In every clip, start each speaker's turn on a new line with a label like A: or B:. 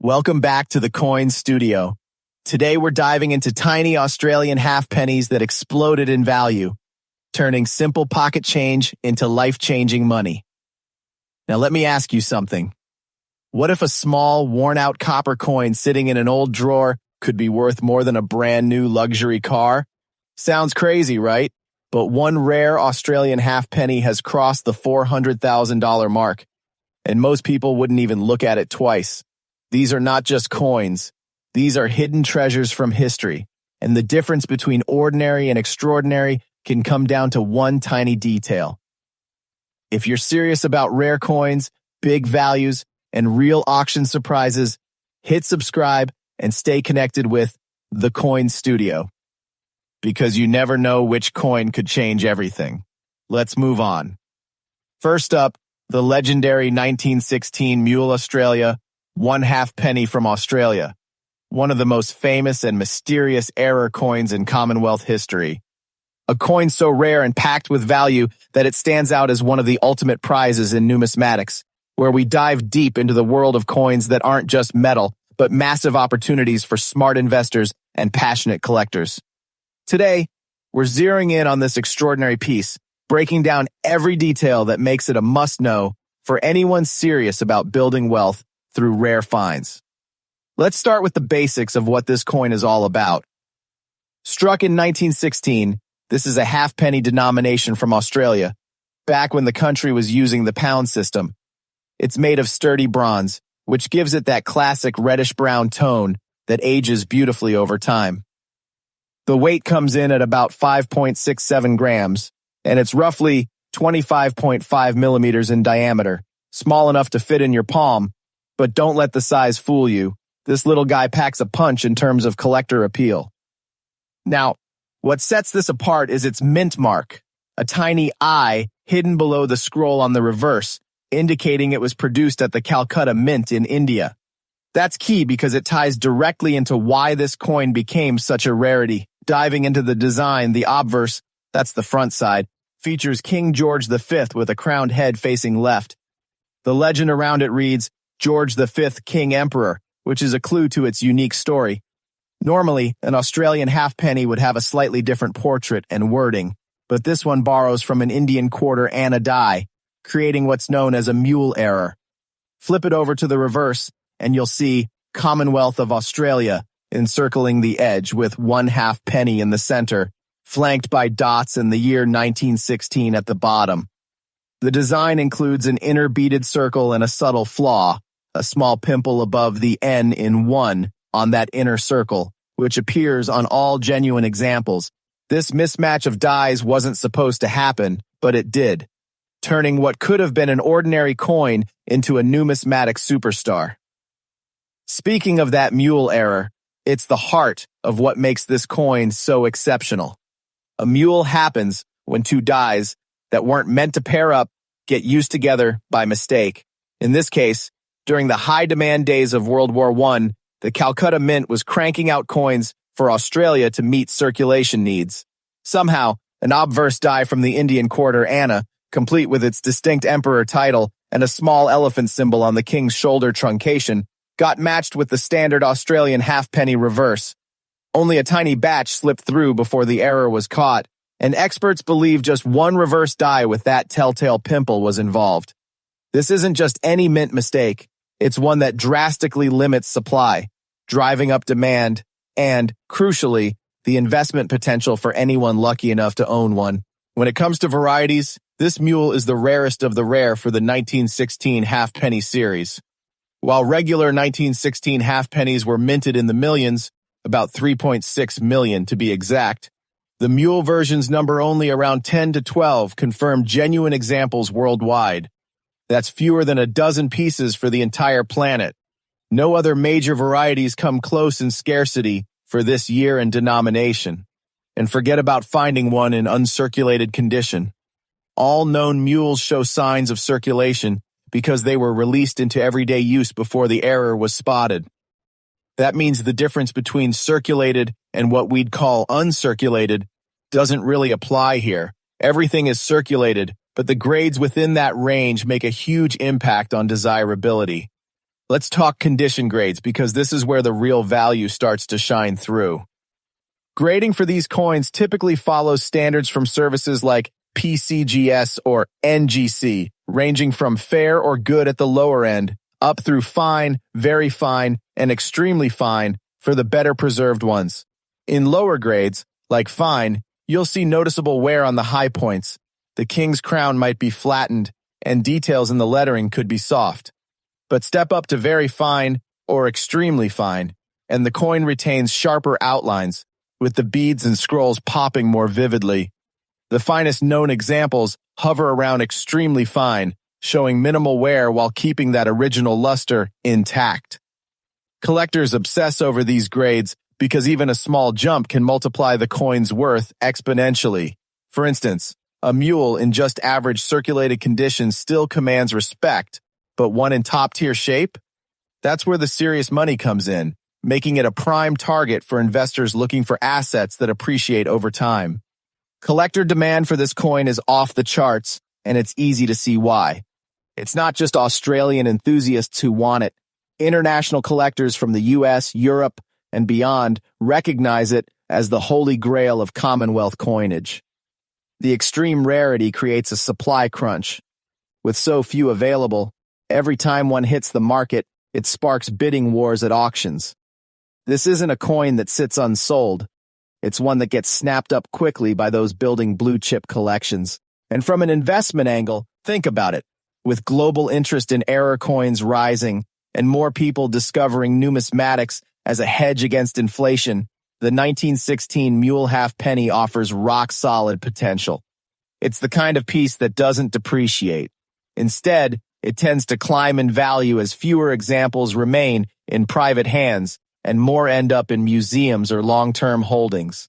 A: Welcome back to the Coin Studio. Today we're diving into tiny Australian half pennies that exploded in value, turning simple pocket change into life-changing money. Now let me ask you something. What if a small, worn-out copper coin sitting in an old drawer could be worth more than a brand-new luxury car? Sounds crazy, right? But one rare Australian half penny has crossed the $400,000 mark, and most people wouldn't even look at it twice. These are not just coins. These are hidden treasures from history, and the difference between ordinary and extraordinary can come down to one tiny detail. If you're serious about rare coins, big values, and real auction surprises, hit subscribe and stay connected with The Coin Studio, because you never know which coin could change everything. Let's move on. First up, the legendary 1916 Mule Australia, one half penny from Australia, one of the most famous and mysterious error coins in Commonwealth history. A coin so rare and packed with value that it stands out as one of the ultimate prizes in numismatics, where we dive deep into the world of coins that aren't just metal, but massive opportunities for smart investors and passionate collectors. Today, we're zeroing in on this extraordinary piece, breaking down every detail that makes it a must-know for anyone serious about building wealth through rare finds. Let's start with the basics of what this coin is all about. Struck in 1916, this is a half-penny denomination from Australia, back when the country was using the pound system. It's made of sturdy bronze, which gives it that classic reddish-brown tone that ages beautifully over time. The weight comes in at about 5.67 grams, and it's roughly 25.5 millimeters in diameter, small enough to fit in your palm. But don't let the size fool you. This little guy packs a punch in terms of collector appeal. Now, what sets this apart is its mint mark, a tiny eye hidden below the scroll on the reverse, indicating it was produced at the Calcutta Mint in India. That's key because it ties directly into why this coin became such a rarity. Diving into the design, the obverse, that's the front side, features King George V with a crowned head facing left. The legend around it reads, George V, King Emperor, which is a clue to its unique story. Normally, an Australian halfpenny would have a slightly different portrait and wording, but this one borrows from an Indian quarter Anna die, creating what's known as a mule error. Flip it over to the reverse, and you'll see Commonwealth of Australia encircling the edge with one half penny in the center, flanked by dots and the year 1916 at the bottom. The design includes an inner beaded circle and a subtle flaw, a small pimple above the N in 1 on that inner circle, which appears on all genuine examples. This mismatch of dies wasn't supposed to happen, but it did, turning what could have been an ordinary coin into a numismatic superstar. Speaking of that mule error, it's the heart of what makes this coin so exceptional. A mule happens when two dies that weren't meant to pair up get used together by mistake. In this case, during the high-demand days of World War I, the Calcutta Mint was cranking out coins for Australia to meet circulation needs. Somehow, an obverse die from the Indian quarter Anna, complete with its distinct emperor title and a small elephant symbol on the king's shoulder truncation, got matched with the standard Australian halfpenny reverse. Only a tiny batch slipped through before the error was caught, and experts believe just one reverse die with that telltale pimple was involved. This isn't just any mint mistake. It's one that drastically limits supply, driving up demand, and, crucially, the investment potential for anyone lucky enough to own one. When it comes to varieties, this mule is the rarest of the rare for the 1916 halfpenny series. While regular 1916 halfpennies were minted in the millions, about 3.6 million to be exact, the mule versions number only around 10 to 12 confirmed genuine examples worldwide. That's fewer than a dozen pieces for the entire planet. No other major varieties come close in scarcity for this year and denomination. And forget about finding one in uncirculated condition. All known mules show signs of circulation because they were released into everyday use before the error was spotted. That means the difference between circulated and what we'd call uncirculated doesn't really apply here. Everything is circulated, but the grades within that range make a huge impact on desirability. Let's talk condition grades because this is where the real value starts to shine through. Grading for these coins typically follows standards from services like PCGS or NGC, ranging from fair or good at the lower end, up through fine, very fine, and extremely fine for the better preserved ones. In lower grades, like fine, you'll see noticeable wear on the high points. The king's crown might be flattened, and details in the lettering could be soft. But step up to very fine or extremely fine, and the coin retains sharper outlines, with the beads and scrolls popping more vividly. The finest known examples hover around extremely fine, showing minimal wear while keeping that original luster intact. Collectors obsess over these grades because even a small jump can multiply the coin's worth exponentially. For instance, a mule in just average circulated condition still commands respect, but one in top-tier shape? That's where the serious money comes in, making it a prime target for investors looking for assets that appreciate over time. Collector demand for this coin is off the charts, and it's easy to see why. It's not just Australian enthusiasts who want it. International collectors from the US, Europe, and beyond recognize it as the holy grail of Commonwealth coinage. The extreme rarity creates a supply crunch. With so few available, every time one hits the market, it sparks bidding wars at auctions. This isn't a coin that sits unsold. It's one that gets snapped up quickly by those building blue-chip collections. And from an investment angle, think about it. With global interest in error coins rising and more people discovering numismatics as a hedge against inflation, the 1916 Mule halfpenny offers rock-solid potential. It's the kind of piece that doesn't depreciate. Instead, it tends to climb in value as fewer examples remain in private hands and more end up in museums or long-term holdings.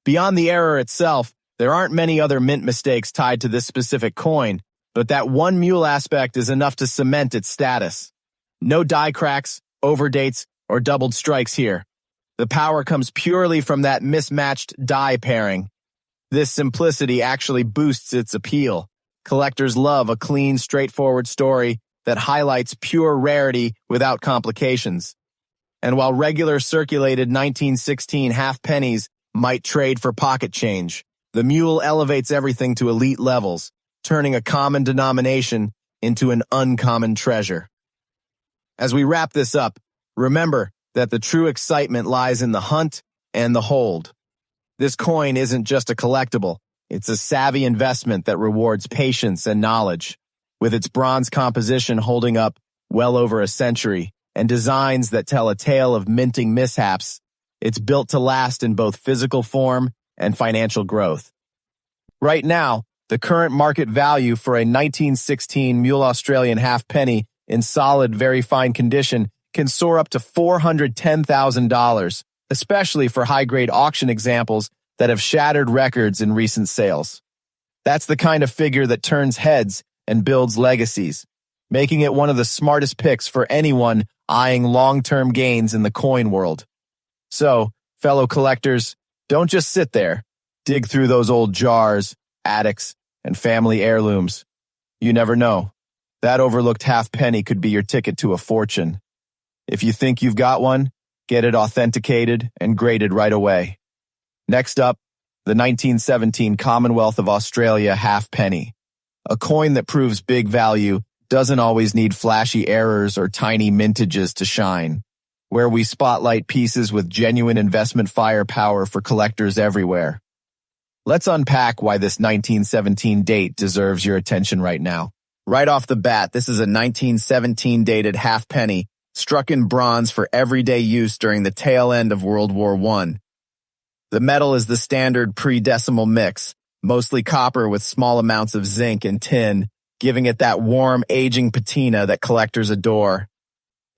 A: Beyond the error itself, there aren't many other mint mistakes tied to this specific coin, but that one mule aspect is enough to cement its status. No die cracks, overdates, or doubled strikes here. The power comes purely from that mismatched die pairing. This simplicity actually boosts its appeal. Collectors love a clean, straightforward story that highlights pure rarity without complications. And while regular circulated 1916 halfpennies might trade for pocket change, the Mule elevates everything to elite levels, turning a common denomination into an uncommon treasure. As we wrap this up, remember that the true excitement lies in the hunt and the hold. This coin isn't just a collectible, it's a savvy investment that rewards patience and knowledge. With its bronze composition holding up well over a century, and designs that tell a tale of minting mishaps, it's built to last in both physical form and financial growth. Right now, the current market value for a 1916 Mule Australian halfpenny in solid, very fine condition can soar up to $410,000, especially for high-grade auction examples that have shattered records in recent sales. That's the kind of figure that turns heads and builds legacies, making it one of the smartest picks for anyone eyeing long-term gains in the coin world. So, fellow collectors, don't just sit there. Dig through those old jars, attics, and family heirlooms. You never know. That overlooked halfpenny could be your ticket to a fortune. If you think you've got one, get it authenticated and graded right away. Next up, the 1917 Commonwealth of Australia halfpenny. A coin that proves big value doesn't always need flashy errors or tiny mintages to shine. Where we spotlight pieces with genuine investment firepower for collectors everywhere. Let's unpack why this 1917 date deserves your attention right now. Right off the bat, this is a 1917 dated halfpenny struck in bronze for everyday use during the tail end of World War I. The metal is the standard pre-decimal mix, mostly copper with small amounts of zinc and tin, giving it that warm, aging patina that collectors adore.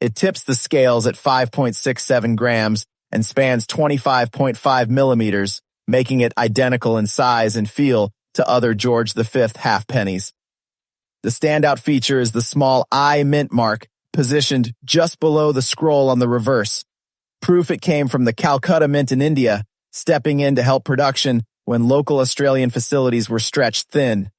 A: It tips the scales at 5.67 grams and spans 25.5 millimeters, making it identical in size and feel to other George V halfpennies. The standout feature is the small I mint mark positioned just below the scroll on the reverse, proof it came from the Calcutta Mint in India, stepping in to help production when local Australian facilities were stretched thin.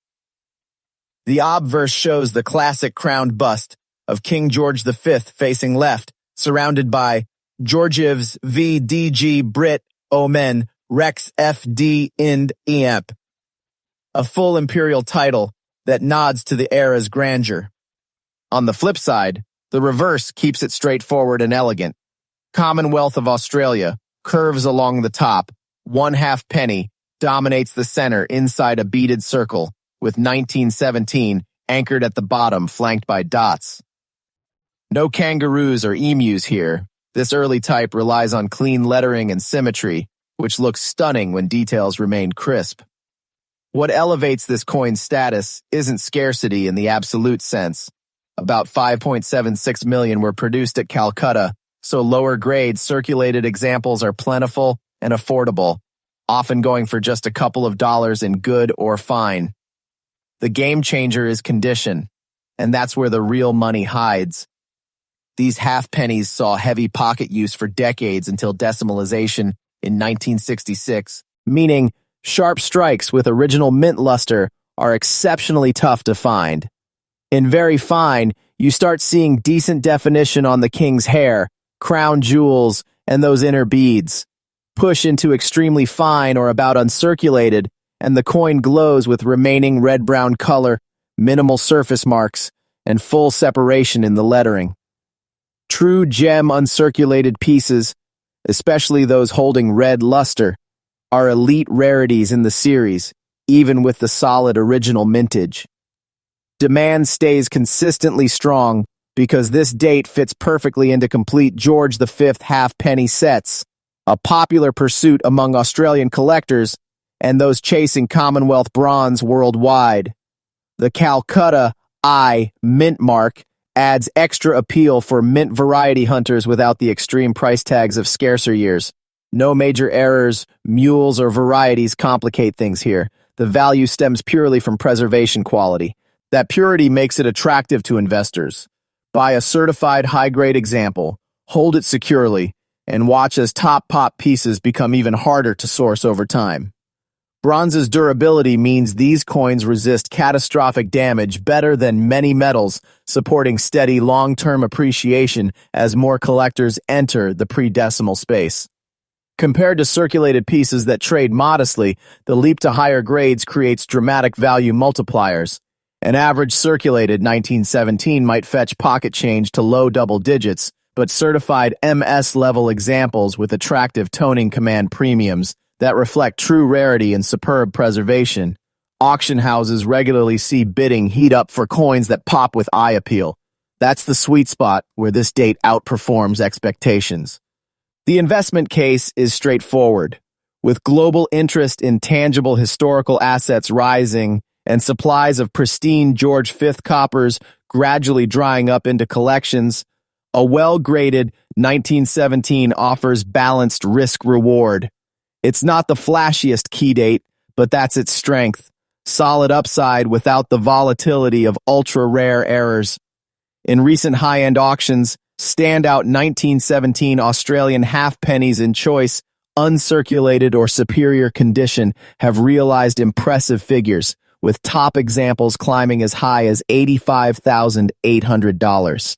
A: The obverse shows the classic crowned bust, of King George V facing left, surrounded by Georgievs v. DG Brit Omen Rex FD Ind Eamp, a full imperial title that nods to the era's grandeur. On the flip side, the reverse keeps it straightforward and elegant. Commonwealth of Australia curves along the top, 1/2 penny dominates the center inside a beaded circle, with 1917 anchored at the bottom flanked by dots. No kangaroos or emus here. This early type relies on clean lettering and symmetry, which looks stunning when details remain crisp. What elevates this coin's status isn't scarcity in the absolute sense. About 5.76 million were produced at Calcutta, so lower grade circulated examples are plentiful and affordable, often going for just a couple of dollars in good or fine. The game changer is condition, and that's where the real money hides. These half-pennies saw heavy pocket use for decades until decimalization in 1966, meaning sharp strikes with original mint luster are exceptionally tough to find. In very fine, you start seeing decent definition on the king's hair, crown jewels, and those inner beads. Push into extremely fine or about uncirculated, and the coin glows with remaining red-brown color, minimal surface marks, and full separation in the lettering. True gem uncirculated pieces, especially those holding red luster, are elite rarities in the series, even with the solid original mintage. Demand stays consistently strong because this date fits perfectly into complete George V half-penny sets, a popular pursuit among Australian collectors and those chasing Commonwealth bronze worldwide. The Calcutta I mint mark adds extra appeal for mint variety hunters without the extreme price tags of scarcer years. No major errors, mules, or varieties complicate things here. The value stems purely from preservation quality. That purity makes it attractive to investors. Buy a certified high-grade example, hold it securely, and watch as top pop pieces become even harder to source over time. Bronze's durability means these coins resist catastrophic damage better than many metals, supporting steady long-term appreciation as more collectors enter the pre-decimal space. Compared to circulated pieces that trade modestly, the leap to higher grades creates dramatic value multipliers. An average circulated 1917 might fetch pocket change to low double digits, but certified MS-level examples with attractive toning command premiums that reflect true rarity and superb preservation. Auction houses regularly see bidding heat up for coins that pop with eye appeal. That's the sweet spot where this date outperforms expectations. The investment case is straightforward. With global interest in tangible historical assets rising and supplies of pristine George V coppers gradually drying up into collections, a well-graded 1917 offers balanced risk-reward. It's not the flashiest key date, but that's its strength. Solid upside without the volatility of ultra-rare errors. In recent high-end auctions, standout 1917 Australian half-pennies in choice, uncirculated or superior condition have realized impressive figures, with top examples climbing as high as $85,800.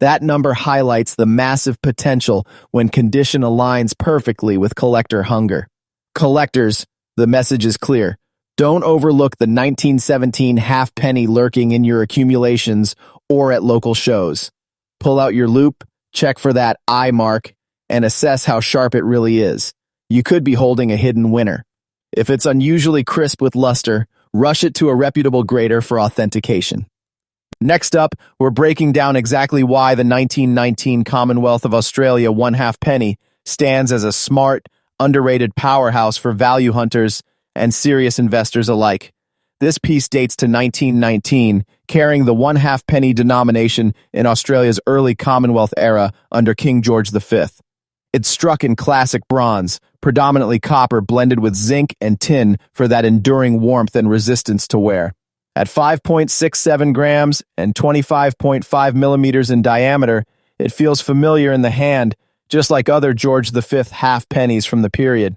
A: That number highlights the massive potential when condition aligns perfectly with collector hunger. Collectors, the message is clear. Don't overlook the 1917 half-penny lurking in your accumulations or at local shows. Pull out your loupe, check for that eye mark, and assess how sharp it really is. You could be holding a hidden winner. If it's unusually crisp with luster, rush it to a reputable grader for authentication. Next up, we're breaking down exactly why the 1919 Commonwealth of Australia 1/2 penny stands as a smart, underrated powerhouse for value hunters and serious investors alike. This piece dates to 1919, carrying the 1/2 penny denomination in Australia's early Commonwealth era under King George V. It's struck in classic bronze, predominantly copper blended with zinc and tin for that enduring warmth and resistance to wear. At 5.67 grams and 25.5 millimeters in diameter, it feels familiar in the hand, just like other George V half pennies from the period.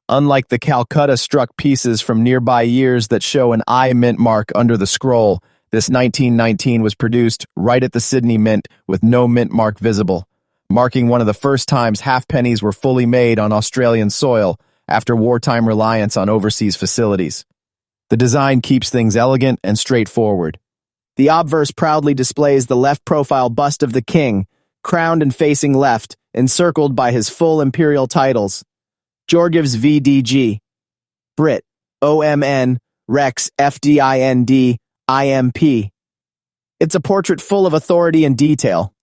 A: Unlike the Calcutta struck pieces from nearby years that show an eye mint mark under the scroll, This 1919 was produced right at the Sydney Mint with no mint mark visible, marking one of the first times halfpennies were fully made on Australian soil after wartime reliance on overseas facilities. The design keeps things elegant and straightforward. The obverse proudly displays the left-profile bust of the king, crowned and facing left, encircled by his full imperial titles. Georgiev's VDG, Brit, OMN, Rex, FDIND, IMP. It's a portrait full of authority and detail.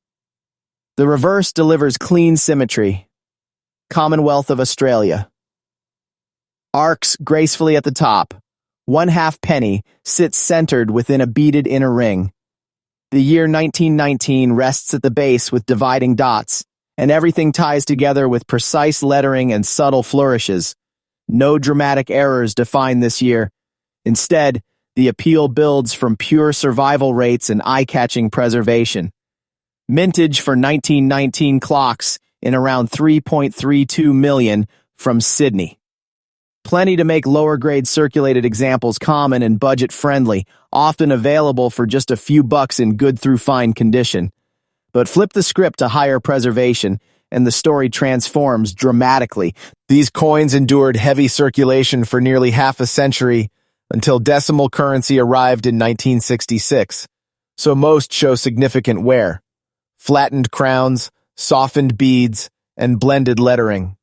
A: The reverse delivers clean symmetry. Commonwealth of Australia. Arcs gracefully at the top. 1/2 penny sits centered within a beaded inner ring. The year 1919 rests at the base with dividing dots, and everything ties together with precise lettering and subtle flourishes. No dramatic errors define this year. Instead, the appeal builds from pure survival rates and eye-catching preservation. Mintage for 1919 clocks in around 3.32 million from Sydney. Plenty to make lower-grade circulated examples common and budget-friendly, often available for just a few bucks in good through fine condition. But flip the script to higher preservation, and the story transforms dramatically. These coins endured heavy circulation for nearly half a century until decimal currency arrived in 1966, so most show significant wear. Flattened crowns, softened beads, and blended lettering.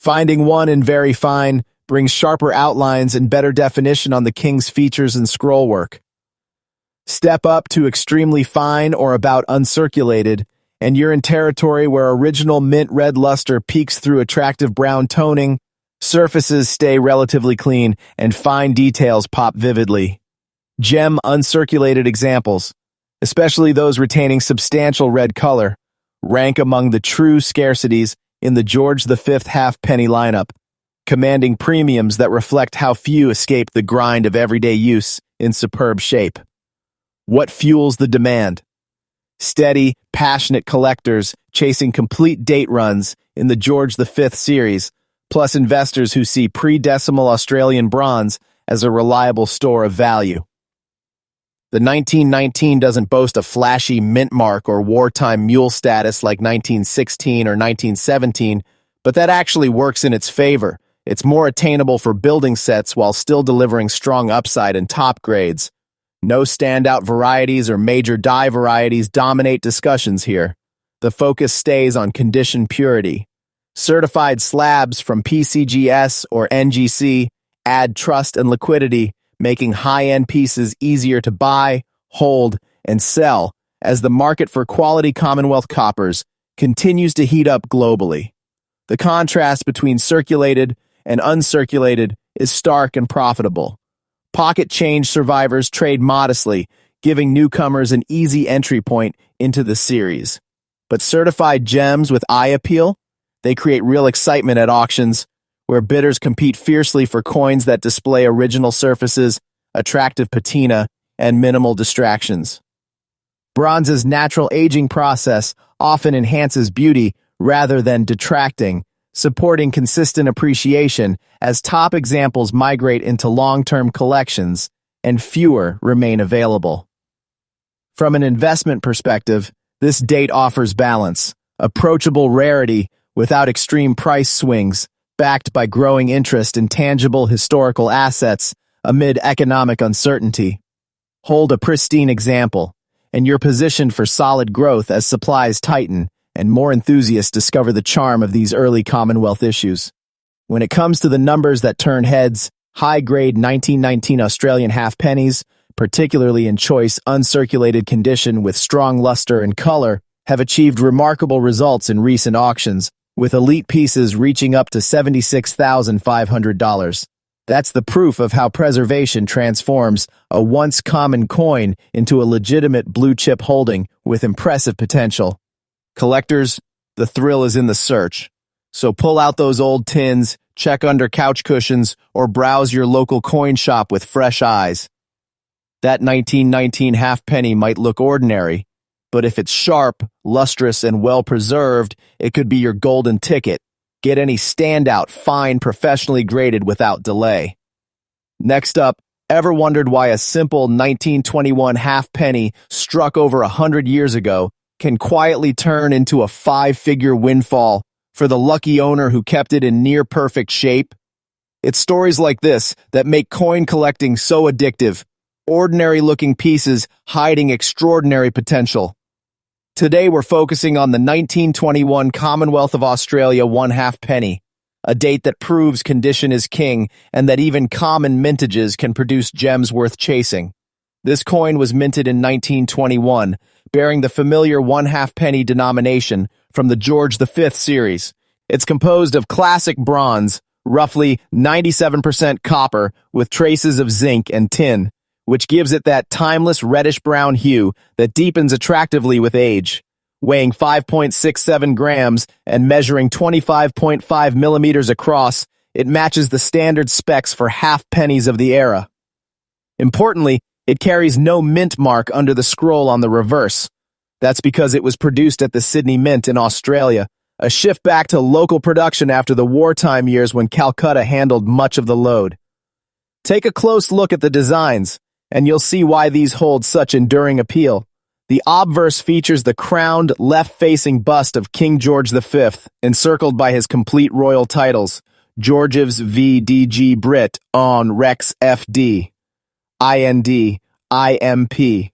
A: Finding one in very fine brings sharper outlines and better definition on the king's features and scrollwork. Step up to extremely fine or about uncirculated, and you're in territory where original mint red luster peeks through attractive brown toning, surfaces stay relatively clean, and fine details pop vividly. Gem uncirculated examples, especially those retaining substantial red color, rank among the true scarcities in the George V halfpenny lineup, commanding premiums that reflect how few escape the grind of everyday use in superb shape. What fuels the demand? Steady, passionate collectors chasing complete date runs in the George V series, plus investors who see pre-decimal Australian bronze as a reliable store of value. The 1919 doesn't boast a flashy mint mark or wartime mule status like 1916 or 1917, but that actually works in its favor. It's more attainable for building sets while still delivering strong upside and top grades. No standout varieties or major die varieties dominate discussions here. The focus stays on condition purity. Certified slabs from PCGS or NGC add trust and liquidity, making high-end pieces easier to buy, hold, and sell as the market for quality Commonwealth coppers continues to heat up globally. The contrast between circulated and uncirculated is stark and profitable. Pocket change survivors trade modestly, giving newcomers an easy entry point into the series. But certified gems with eye appeal, they create real excitement at auctions, where bidders compete fiercely for coins that display original surfaces, attractive patina, and minimal distractions. Bronze's natural aging process often enhances beauty rather than detracting, supporting consistent appreciation as top examples migrate into long-term collections and fewer remain available. From an investment perspective, this date offers balance, approachable rarity without extreme price swings, backed by growing interest in tangible historical assets amid economic uncertainty. Hold a pristine example, and you're positioned for solid growth as supplies tighten and more enthusiasts discover the charm of these early Commonwealth issues. When it comes to the numbers that turn heads, high-grade 1919 Australian halfpennies, particularly in choice uncirculated condition with strong luster and color, have achieved remarkable results in recent auctions, with elite pieces reaching up to $76,500. That's the proof of how preservation transforms a once common coin into a legitimate blue-chip holding with impressive potential. Collectors, the thrill is in the search. So pull out those old tins, check under couch cushions, or browse your local coin shop with fresh eyes. That 1919 halfpenny might look ordinary, but if it's sharp, lustrous, and well-preserved, it could be your golden ticket. Get any standout, fine, professionally graded without delay. Next up, Ever wondered why a simple 1921 halfpenny struck over 100 years ago can quietly turn into a five-figure windfall for the lucky owner who kept it in near-perfect shape? It's stories like this that make coin collecting so addictive, ordinary-looking pieces hiding extraordinary potential. Today we're focusing on the 1921 Commonwealth of Australia one halfpenny, a date that proves condition is king and that even common mintages can produce gems worth chasing. This coin was minted in 1921, bearing the familiar one halfpenny denomination from the George V series. It's composed of classic bronze, roughly 97% copper with traces of zinc and tin, which gives it that timeless reddish-brown hue that deepens attractively with age. Weighing 5.67 grams and measuring 25.5 millimeters across, it matches the standard specs for halfpennies of the era. Importantly, it carries no mint mark under the scroll on the reverse. That's because it was produced at the Sydney Mint in Australia, a shift back to local production after the wartime years when Calcutta handled much of the load. Take a close look at the designs, and you'll see why these hold such enduring appeal. The obverse features the crowned, left-facing bust of King George V, encircled by his complete royal titles, Georgievs v. D.G. Brit on Rex F.D. IND, IMP.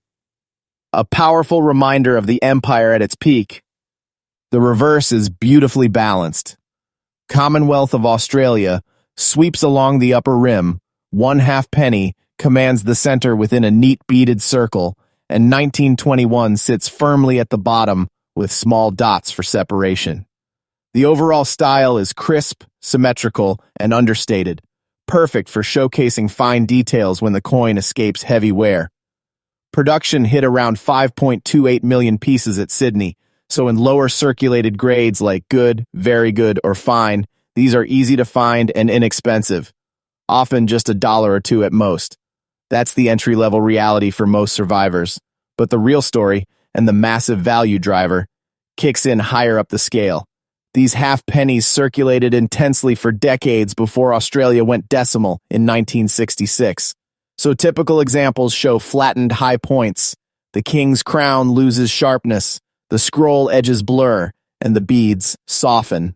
A: A powerful reminder of the empire at its peak. The reverse is beautifully balanced. Commonwealth of Australia sweeps along the upper rim, one halfpenny commands the center within a neat beaded circle, and 1921 sits firmly at the bottom with small dots for separation. The overall style is crisp, symmetrical, and understated, perfect for showcasing fine details when the coin escapes heavy wear. Production hit around 5.28 million pieces at Sydney, so in lower circulated grades like good, very good, or fine, these are easy to find and inexpensive, often just $1 or $2 at most. That's the entry-level reality for most survivors. But the real story, and the massive value driver, kicks in higher up the scale. These halfpennies circulated intensely for decades before Australia went decimal in 1966. So typical examples show flattened high points. The king's crown loses sharpness, the scroll edges blur, and the beads soften.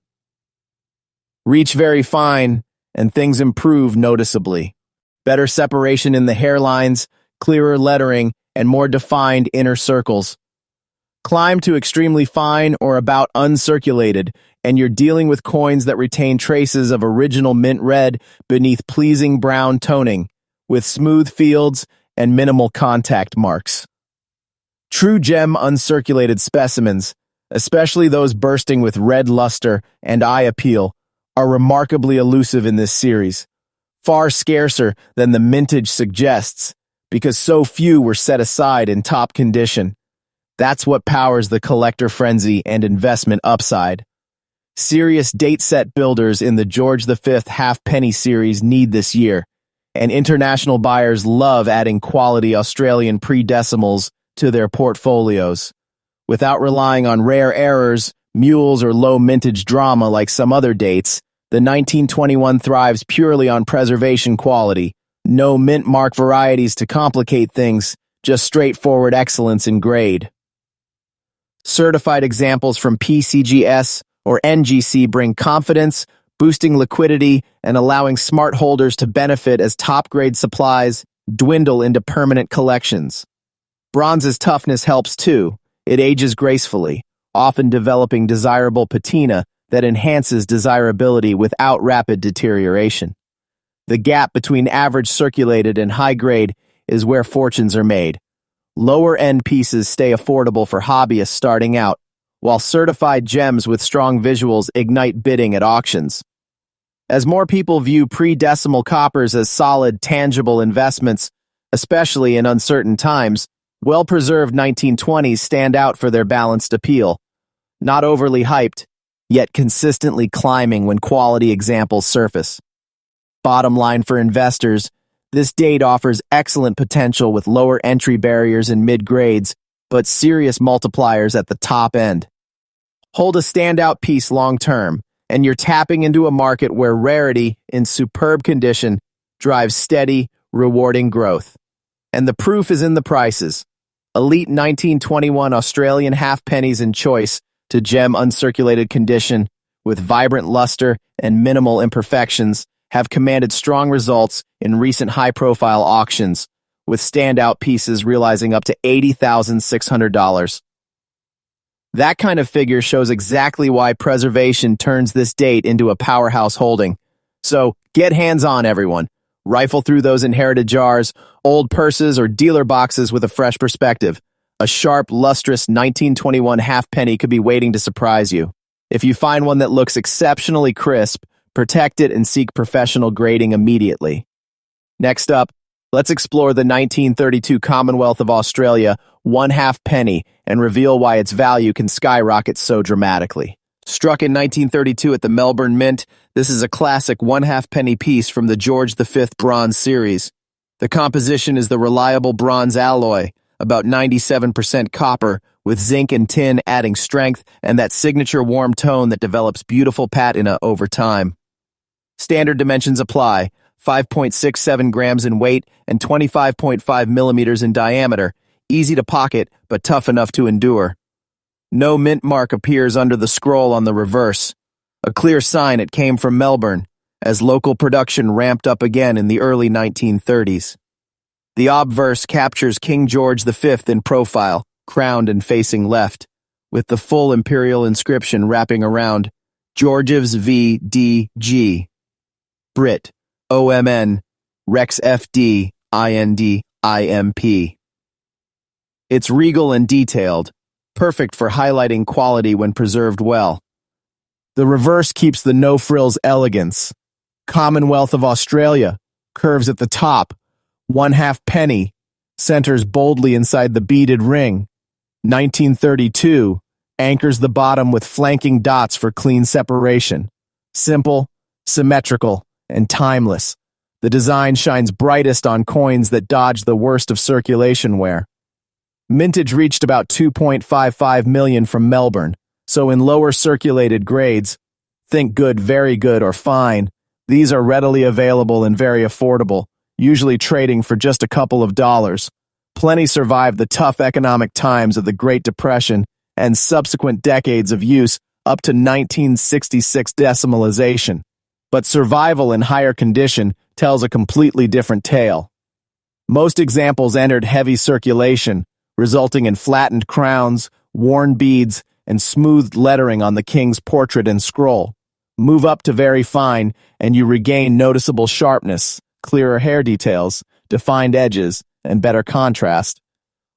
A: Reach very fine, and things improve noticeably. Better separation in the hairlines, clearer lettering, and more defined inner circles. Climb to extremely fine or about uncirculated, and you're dealing with coins that retain traces of original mint red beneath pleasing brown toning, with smooth fields and minimal contact marks. True gem uncirculated specimens, especially those bursting with red luster and eye appeal, are remarkably elusive in this series. Far scarcer than the mintage suggests, because so few were set aside in top condition. That's what powers the collector frenzy and investment upside. Serious date-set builders in the George V halfpenny series need this year, and international buyers love adding quality Australian pre-decimals to their portfolios. Without relying on rare errors, mules, or low mintage drama like some other dates, the 1921 thrives purely on preservation quality. No mint mark varieties to complicate things, just straightforward excellence in grade. Certified examples from PCGS or NGC bring confidence, boosting liquidity, and allowing smart holders to benefit as top-grade supplies dwindle into permanent collections. Bronze's toughness helps too. It ages gracefully, often developing desirable patina that enhances desirability without rapid deterioration. The gap between average circulated and high grade is where fortunes are made. Lower-end pieces stay affordable for hobbyists starting out, while certified gems with strong visuals ignite bidding at auctions. As more people view pre-decimal coppers as solid, tangible investments, especially in uncertain times, well-preserved 1920s stand out for their balanced appeal. Not overly hyped, yet consistently climbing when quality examples surface. Bottom line for investors, this date offers excellent potential with lower entry barriers in mid-grades, but serious multipliers at the top end. Hold a standout piece long-term, and you're tapping into a market where rarity, in superb condition, drives steady, rewarding growth. And the proof is in the prices. Elite 1921 Australian halfpennies in choice to gem uncirculated condition with vibrant luster and minimal imperfections have commanded strong results in recent high-profile auctions, with standout pieces realizing up to $80,600. That kind of figure shows exactly why preservation turns this date into a powerhouse holding. So get hands-on, everyone. Rifle through those inherited jars, old purses, or dealer boxes with a fresh perspective. A sharp, lustrous 1921 halfpenny could be waiting to surprise you. If you find one that looks exceptionally crisp, protect it and seek professional grading immediately. Next up, let's explore the 1932 Commonwealth of Australia 1/2 penny and reveal why its value can skyrocket so dramatically. Struck in 1932 at the Melbourne Mint, this is a classic 1/2 penny piece from the George V bronze series. The composition is the reliable bronze alloy, about 97% copper, with zinc and tin adding strength and that signature warm tone that develops beautiful patina over time. Standard dimensions apply, 5.67 grams in weight and 25.5 millimeters in diameter, easy to pocket but tough enough to endure. No mint mark appears under the scroll on the reverse, a clear sign it came from Melbourne, as local production ramped up again in the early 1930s. The obverse captures King George V in profile, crowned and facing left, with the full imperial inscription wrapping around Georgievs V.D.G. Brit, OMN, Rex F.D., IND, It's regal and detailed, perfect for highlighting quality when preserved well. The reverse keeps the no-frills elegance. Commonwealth of Australia, curves at the top, 1/2 penny, centers boldly inside the beaded ring. 1932, anchors the bottom with flanking dots for clean separation. Simple, symmetrical, and timeless. The design shines brightest on coins that dodge the worst of circulation wear. Mintage reached about 2.55 million from Melbourne, so in lower circulated grades, think good, very good, or fine, these are readily available and very affordable, usually trading for just a couple of dollars. Plenty survived the tough economic times of the Great Depression and subsequent decades of use up to 1966 decimalization. But survival in higher condition tells a completely different tale. Most examples entered heavy circulation, resulting in flattened crowns, worn beads, and smoothed lettering on the king's portrait and scroll. Move up to very fine, and you regain noticeable sharpness, clearer hair details, defined edges, and better contrast.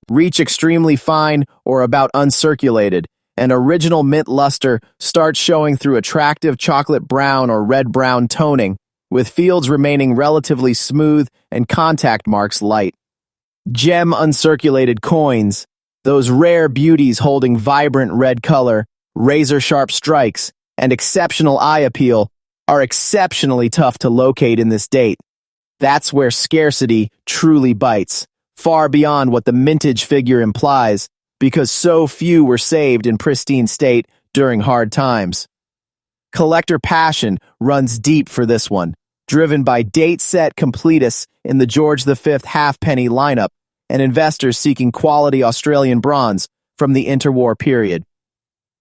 A: Reach extremely fine or about uncirculated, and original mint luster starts showing through attractive chocolate brown or red-brown toning, with fields remaining relatively smooth and contact marks light. Gem uncirculated coins, those rare beauties holding vibrant red color, razor-sharp strikes, and exceptional eye appeal, are exceptionally tough to locate in this date. That's where scarcity truly bites, far beyond what the mintage figure implies, because so few were saved in pristine state during hard times. Collector passion runs deep for this one, driven by date-set completists in the George V halfpenny lineup and investors seeking quality Australian bronze from the interwar period.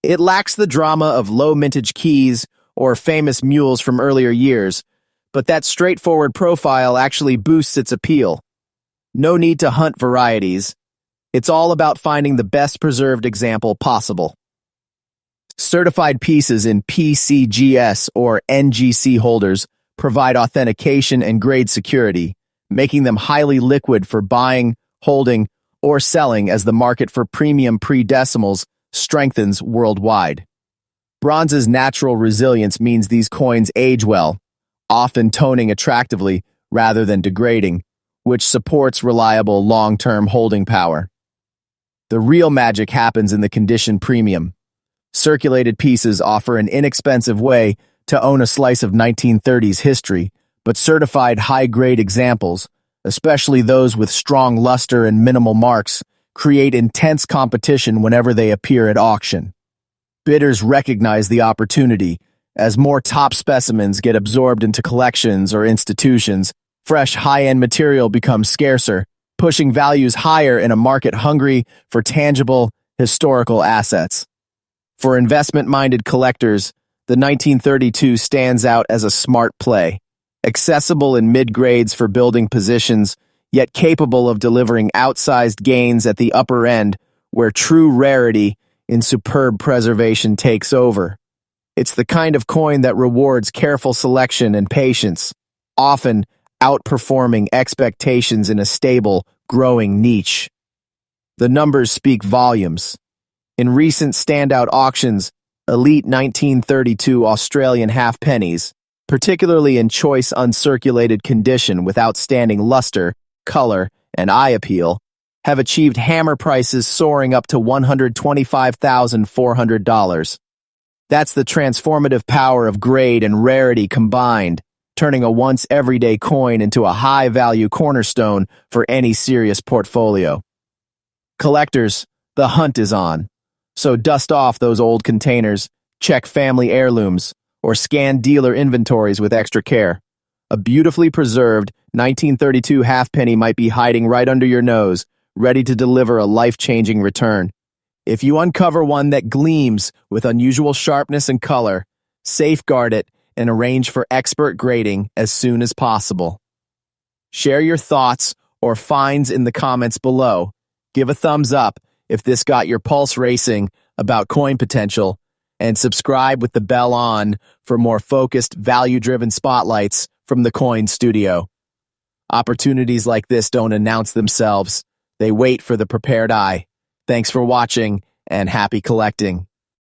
A: It lacks the drama of low mintage keys or famous mules from earlier years, but that straightforward profile actually boosts its appeal. No need to hunt varieties. It's all about finding the best preserved example possible. Certified pieces in PCGS or NGC holders provide authentication and grade security, making them highly liquid for buying, holding, or selling as the market for premium pre-decimals strengthens worldwide. Bronze's natural resilience means these coins age well, often toning attractively rather than degrading, which supports reliable long-term holding power. The real magic happens in the condition premium. Circulated pieces offer an inexpensive way to own a slice of 1930s history, but certified high-grade examples, especially those with strong luster and minimal marks, create intense competition whenever they appear at auction. Bidders recognize the opportunity as more top specimens get absorbed into collections or institutions, Fresh, high-end material becomes scarcer, pushing values higher in a market hungry for tangible, historical assets. For investment-minded collectors, the 1932 stands out as a smart play, accessible in mid-grades for building positions, yet capable of delivering outsized gains at the upper end where true rarity in superb preservation takes over. It's the kind of coin that rewards careful selection and patience, often outperforming expectations in a stable, growing niche. The numbers speak volumes. In recent standout auctions, elite 1932 Australian halfpennies, particularly in choice uncirculated condition with outstanding luster, color, and eye appeal, have achieved hammer prices soaring up to $125,400. That's the transformative power of grade and rarity combined, turning a once-everyday coin into a high-value cornerstone for any serious portfolio. Collectors, the hunt is on. So dust off those old containers, check family heirlooms, or scan dealer inventories with extra care. A beautifully preserved 1932 halfpenny might be hiding right under your nose, ready to deliver a life-changing return. If you uncover one that gleams with unusual sharpness and color, safeguard it and arrange for expert grading as soon as possible. Share your thoughts or finds in the comments below. Give a thumbs up if this got your pulse racing about coin potential, and subscribe with the bell on for more focused, value-driven spotlights from the Coin Studio. Opportunities like this don't announce themselves. They wait for the prepared eye. Thanks for watching, and happy collecting.